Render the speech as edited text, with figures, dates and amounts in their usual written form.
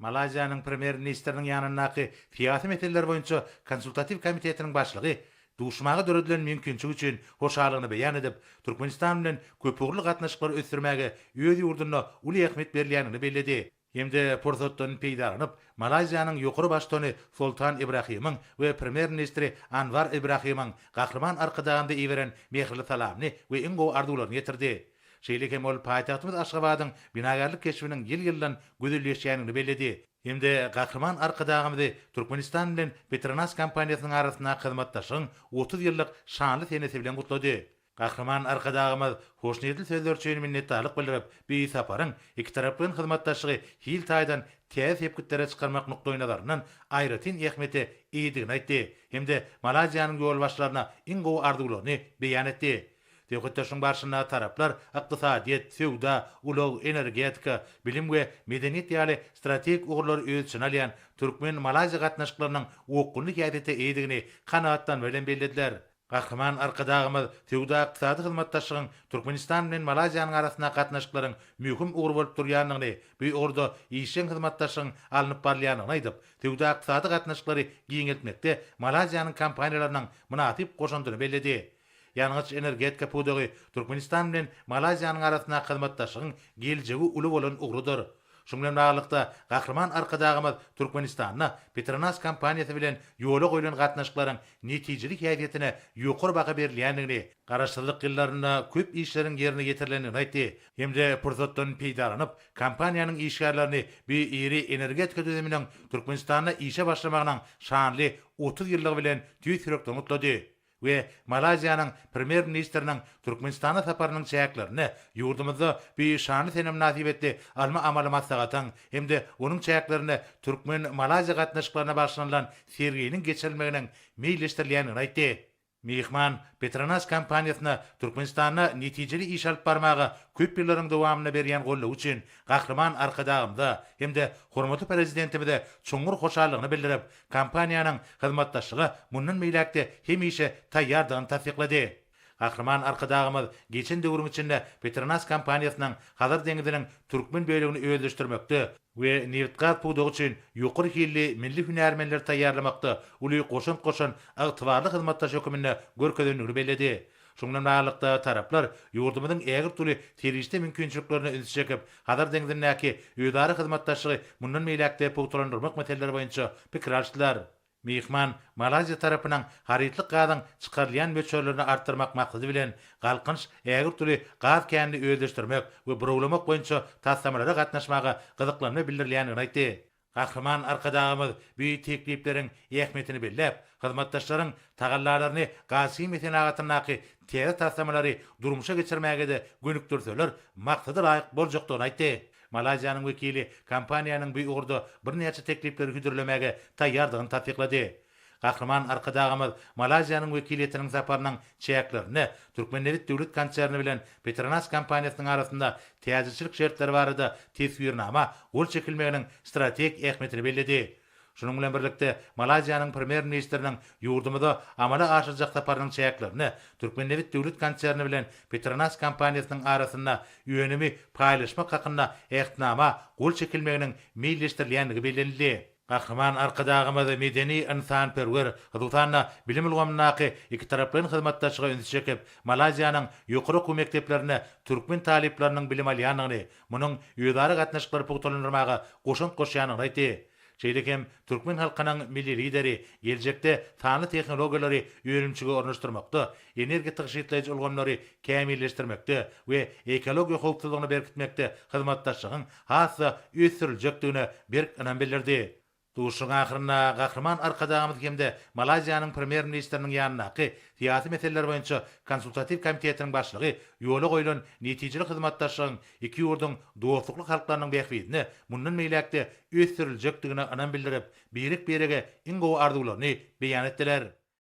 Malayziýanyň premier ministriniň ýanyndaky fiýaty meseleler boýunça konsultativ komitetiniň başlygy duşmagy döredilen mümkinçiligi üçin hoşalygyny beýan edip, Türkmenistan bilen köpügli gatnaşyklary ösdürmäge öz ýurduna uly ähmiýet berilýänini bellädi. Hemde pursatdan peýdalanyp, Malayziýanyň ýokary baştony Sultan Ibrahimyň we premier ministri Anwar Ibrahimyň gahrman arkadagynda iweren mehirli salamny we iň gowy ardularyny ýetirdi. Şeýlekem ol paýtagtymyz Aşgabatyň binagarlyk keşbiniň ýyl-ýyldan gözelleşýänini bellädi. Hemde gahrman arkadagymyzy Türkmenistan bilen Petronas kompaniýasynyň arasynda hyzmatdaşyň 30 ýyllyk şanly senesi bilen gutlady. Gahrman arkadagymyz hoşnýetli sözler üçin minnetdarlyk bildirip, bu saparyň iki taraplyň hyzmatdaşlygy hil taýdan täze hepkitlere çykarmak nukdaý nazaryndan aýratyn ähmiýeti iýdigini aýtdy. Hemde Malayziýanyň ýol başlaryna iň gowy ardularyny beýan etdi. Döwletleşiň barşyna taraplar ykdysadyýet, sowda, ulug energetika, bilim we medeniýet ýaly strategik ugurlar ölçüni alýan Türkmen Malayzia gatnaşyklarynyň okuny ýadyty eýdigini kanaatdan bilen bellädiler. Gahrman arkadagymyz sowda ykdysady hyzmatdaşlygyň Türkmenistan bilen Malayziýanyň arasynda gatnaşyklaryň mühim ugur bolup durýanyny, bu ugurda işin hyzmatdaşygyň alınıp barýanyny aýdyp, sowda ykdysady gatnaşyklary giňeltmekde Malayziýanyň kompaniýalarynyň munasyp goşandygyny bellädi. Ýalňyç energetika pudagy Türkmenistan bilen Malayziýanyň arasynda hyzmatdaşygyň geljegi uly bolan ugrudyr. Şoň bilen baglykda gahrman arkadagymyz Türkmenistanyna Petronas kompaniýasy bilen ýola goýulan gatnaşyklaryň netijelik ýaýetine ýokary baha berilýändigini, garaşsyzlyk ýyllarynda köp işleriň ýerine ýetirilýändigini aýtdy. Hemde pursatdan peýdalanyp, kompaniýanyň işgärlerini bu iri energetika düzeminiň Türkmenistanda işe başlamagynyň şanly 30 ýyllygy bilen tüýsürekden gutlady. We Malayziýanyň premier ministriniň Türkmenistana saparynyň çäklerini ýurdumyzda bir şanly senem nasip etdi. Alma amaly maslahatyň hemde onuň çäklerini Türkmen Malayziýa gatnaşyklaryna başlanylan sergiyiniň geçirilmeginiň meýilleşdirilýänini aýtdy. Mehman Petronas kompaniýasyna Türkmenistana netijeli iş alyp barmagy köp ýyllaryň dowamyna berýän gollaw üçin gahrman arkadagymda hemde hormatly prezidentimize çoňur hoşallygyny bildirip, kompaniýanyň hyzmatdaşlygy mundan meýlekde hemişe taýýardygyny tasdiklady. Gahrman arkadagymyz geçen döwrüň içinde Petronas kompaniýasynyň Hazar deňiziniň türkmen bölегini özleşdirmekde we neft-gaz pudagy üçin ýokary hilli milli hünärmenler taýýarlamakda uly goşan ygtybarly hyzmatdaş hökümine görkezdenligini bellädi. Şoňdan baglykda taraplar ýurdumyzyň ägir türli teriste mümkinçiliklerini öňe çekip, Hazar deňizindäki ýödary hyzmatdaşlygy mundan meýlekde puwturlandyrmak meseleleri boýunça pikir alşdylar. Mehman Malayziýa tarapynyň haritlik gazyň çykarylýan möçörlerini artdyrmak maksady bilen galkynç ägir türli gaz känini özleşdirmek we buraglamak boýunça tassamalara gatnaşmagy gyzyklanyny bildirilýänini aýtdy. Gahrman arkadagymyz bu teklipleriň ähmiýetini belläp, hyzmatdaşlaryň tagallalaryny gazy meselalatynaky täze tassamalary durmuşa geçirmäge de gönükdirseler, maksady laýyk boljakdygyny aýtdy. Malayziýanyň wekili kompaniýanyň bu ugurda bir näçe teklipleri hüdürlemege taýýardygyny tasdiklady. Gahrman arkadagymyz Malayziýanyň wekiliýetiniň saparynyň çäklerini Türkmenlewit döwlet konserni bilen Petronas kompaniýasynyň arasynda täzeçilik şertleri barada tesbirnama gol çekilmeginiň strategik ähmiýetini bellädi. Şunun bilen birlikde Malayziýanyň premier ministriniň ýurdumyda amala aşyrjak saparynyň çäklerini Türkmenlewit döwlet konserni bilen Petronas kompaniýasynyň arasynda ýönemi paýlaşmak hakynda ähtnama gol çekilmeginiň meýilleşdirilýändigi bellenildi. Gahrman arkadagymyz medeni insanperwer, hyzmatna bilim ulgamynaky iki taraplyň hyzmatdaşlygy öňe çekip, Malayziýanyň ýokary okuw mekdeplerine türkmen talipleriniň bilim alýanyny, munyň ýödary gatnaşyklary puwturlandyrmaga goşunt goşýanyny aýtdy. Şeýlekem türkmen halkynyň milli lideri geljekde sany tehnologiýalary ýönerimçige ornaşdyrmakda, energetik şeýtleýici ulgamlary kämilleşdirmekde we ekologiýa howpsuzlygyny berkitmekde hyzmatdaşlygyň hassa ösdüriljekdigine berk ynam bildirdi. Duşun ahyrynda gahrman arkadagymyz hemde Malayziýanyň premier ministriniň ýanynaky syýasy meseleler boýunça konsultativ komitetiniň başlygy ýola goýulan netijeli hyzmatdaşlygyň iki ýurduň dostlukly halklarynyň bähbidini mundan meýlekde ösdüriljekdigine ynam bildirip, birik berege iň gowy arzularyny beýan etdiler.